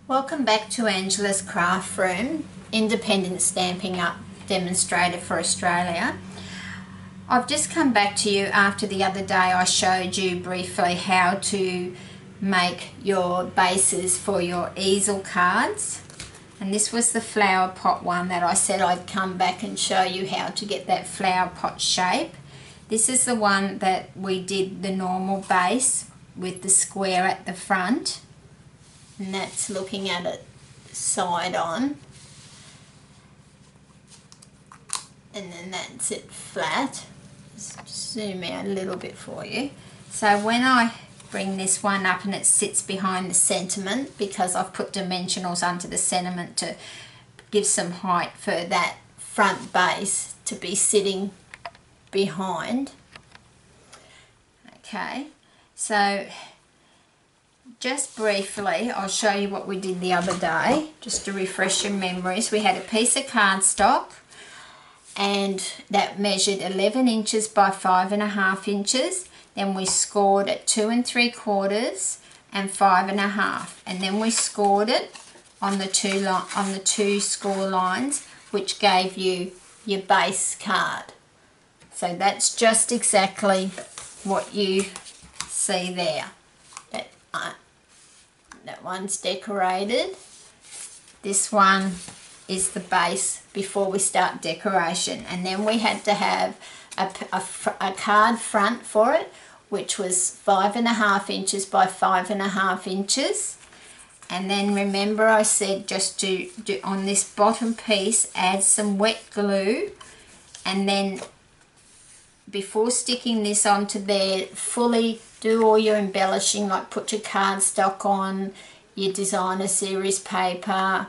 Welcome back to Angela's Craft Room, independent stamping up demonstrator for Australia. I've just come back to you after the other day I showed you briefly how to make your bases for your easel cards, and this was the flower pot one that I said I'd come back and show you how to get that flower pot shape. This is the one that we did the normal base with the square at the front, and that's looking at it side on, and then that's it flat. Just zoom out a little bit for you. So when I bring this one up and it sits behind the sentiment, because I've put dimensionals under the sentiment to give some height for that front base to be sitting behind. Okay, so just briefly I'll show you what we did the other day just to refresh your memories. We had a piece of cardstock and that measured 11 inches by 5.5 inches. Then we scored at 2 3/4 and 5.5, and then we scored it on the two score lines, which gave you your base card. So that's just exactly what you see there. That one's decorated. This one is the base before we start decoration, and then we had to have a card front for it, which was 5.5 inches by 5.5 inches. And then remember I said just to do on this bottom piece, add some wet glue, and then before sticking this onto there, fully do all your embellishing, like put your cardstock on, your designer series paper,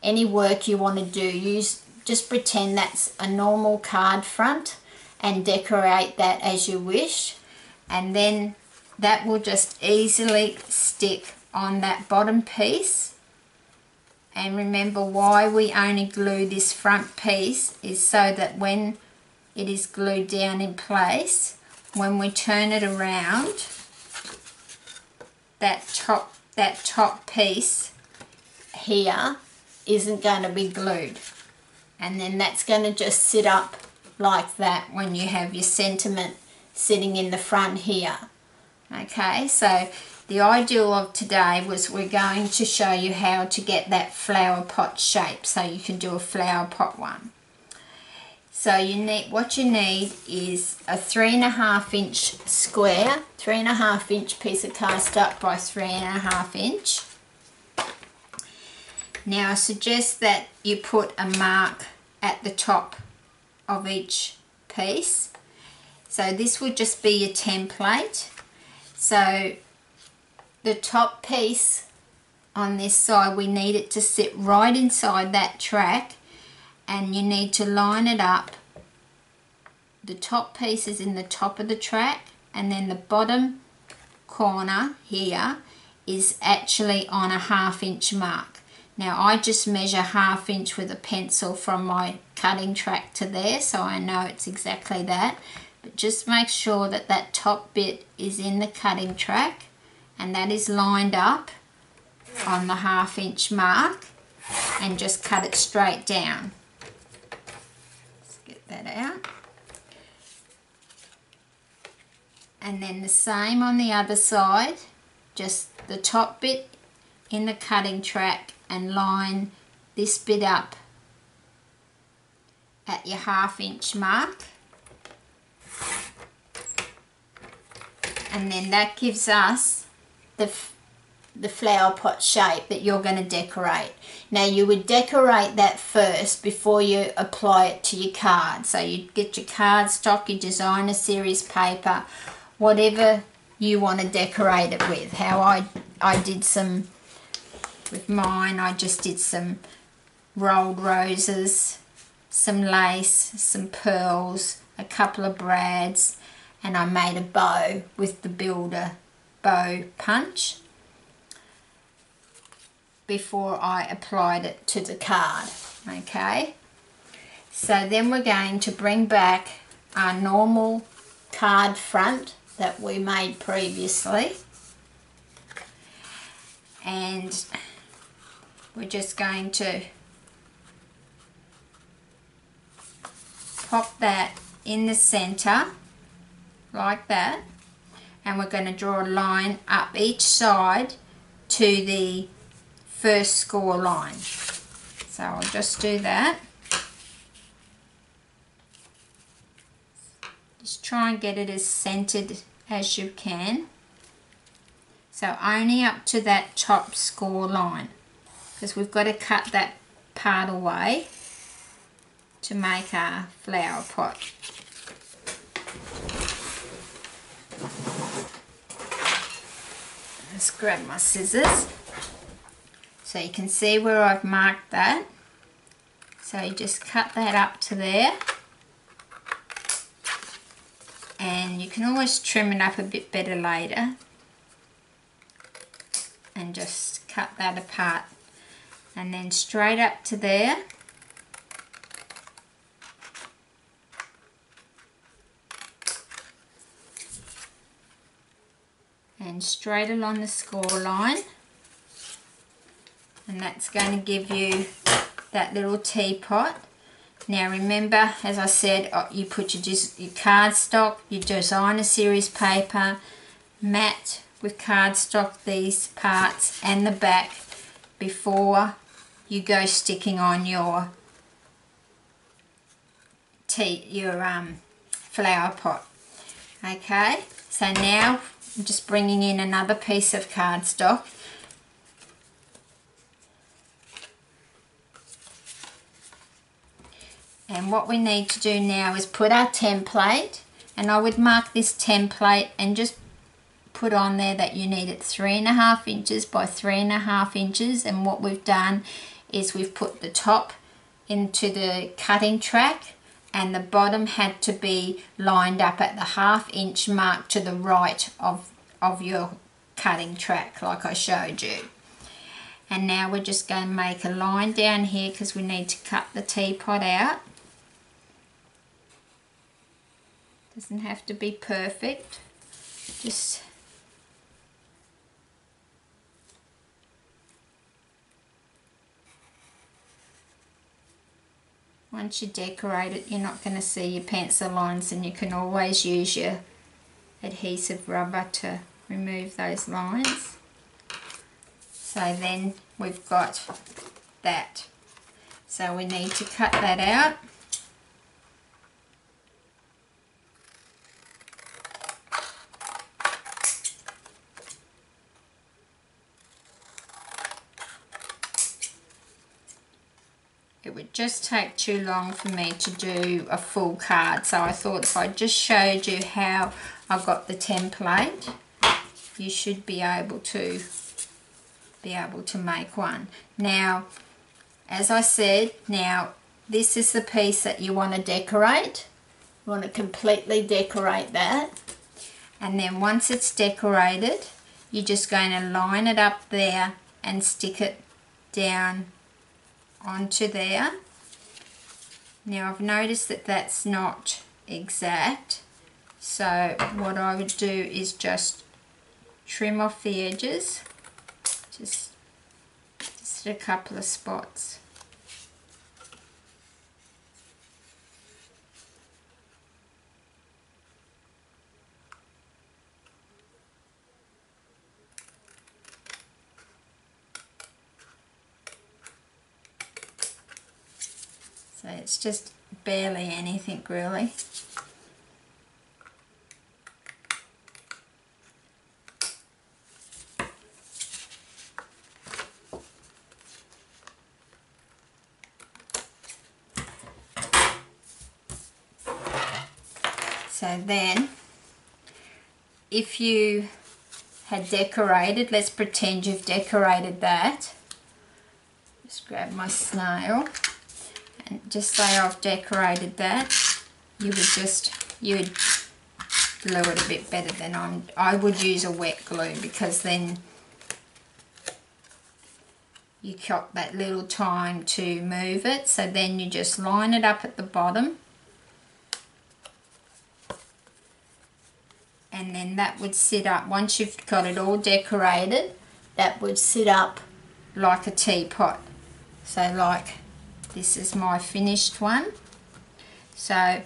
any work you want to do. Just pretend that's a normal card front and decorate that as you wish, and then that will just easily stick on that bottom piece. And remember, why we only glue this front piece is so that when it is glued down in place, when we turn it around, that top piece here isn't going to be glued, and then that's going to just sit up like that when you have your sentiment sitting in the front here. Okay, so the ideal of today was we're going to show you how to get that flower pot shape so you can do a flower pot one. So what you need is a 3.5 inch square, 3.5 inch piece of cardstock by 3.5 inch. Now I suggest that you put a mark at the top of each piece. So this would just be your template. So the top piece on this side, we need it to sit right inside that track, and you need to line it up. The top piece is in the top of the track, and then the bottom corner here is actually on a 1/2 inch mark. Now I just measure 1/2 inch with a pencil from my cutting track to there, so I know it's exactly that. But just make sure that that top bit is in the cutting track and that is lined up on the 1/2 inch mark, and just cut it straight down. Let's get that out. And then the same on the other side, just the top bit in the cutting track, and line this bit up at your 1/2 inch mark, and then that gives us the flower pot shape that you're going to decorate. Now you would decorate that first before you apply it to your card. So you get your cardstock, your designer series paper, whatever you want to decorate it with. How I did some with mine, I just did some rolled roses, some lace, some pearls, a couple of brads, and I made a bow with the Builder bow punch before I applied it to the card. Okay, so then we're going to bring back our normal card front that we made previously, and we're just going to pop that in the center like that, and we're going to draw a line up each side to the first score line. So I'll just do that. Just try and get it as centered as you can. So only up to that top score line, because we've got to cut that part away to make our flower pot. Let's grab my scissors. So you can see where I've marked that. So you just cut that up to there. And you can always trim it up a bit better later. And just cut that apart. And then straight up to there. And straight along the score line, and that's going to give you that little teapot. Now remember, as I said, you put your cardstock, your designer series paper, mat with cardstock these parts and the back before you go sticking on your flower pot. Okay, so now I'm just bringing in another piece of cardstock. And what we need to do now is put our template, and I would mark this template and just put on there that you need it 3.5 inches by 3.5 inches. And what we've done is we've put the top into the cutting track, and the bottom had to be lined up at the 1/2 inch mark to the right of your cutting track like I showed you. And now we're just going to make a line down here because we need to cut the teapot out. Doesn't have to be perfect, just once you decorate it, you're not going to see your pencil lines, and you can always use your adhesive rubber to remove those lines. So then we've got that. So we need to cut that out. It would just take too long for me to do a full card, so I thought if I just showed you how I got the template, you should be able to make one. Now, as I said, now this is the piece that you want to decorate. You want to completely decorate that, and then once it's decorated, you're just going to line it up there and stick it down onto there. Now I've noticed that that's not exact, so what I would do is just trim off the edges, just a couple of spots. So it's just barely anything really. So then, if you had decorated, let's pretend you've decorated that. Just grab my snail. And just say I've decorated that, you would glue it a bit better than I would use a wet glue, because then you got that little time to move it. So then you just line it up at the bottom, and then that would sit up. Once you've got it all decorated, that would sit up like a teapot. So like this is my finished one. So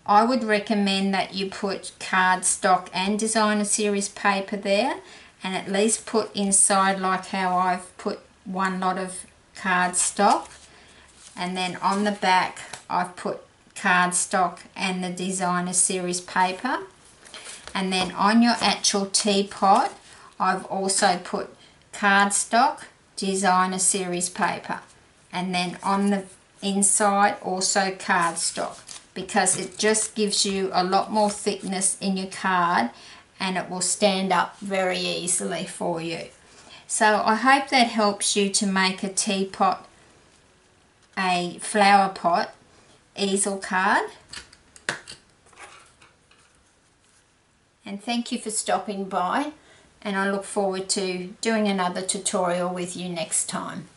I would recommend that you put cardstock and designer series paper there, and at least put inside like how I've put one lot of cardstock, and then on the back I've put cardstock and the designer series paper, and then on your actual teapot I've also put cardstock, designer series paper, and then on the inside also cardstock, because it just gives you a lot more thickness in your card and it will stand up very easily for you. So I hope that helps you to make a teapot, a flower pot easel card. And thank you for stopping by, and I look forward to doing another tutorial with you next time.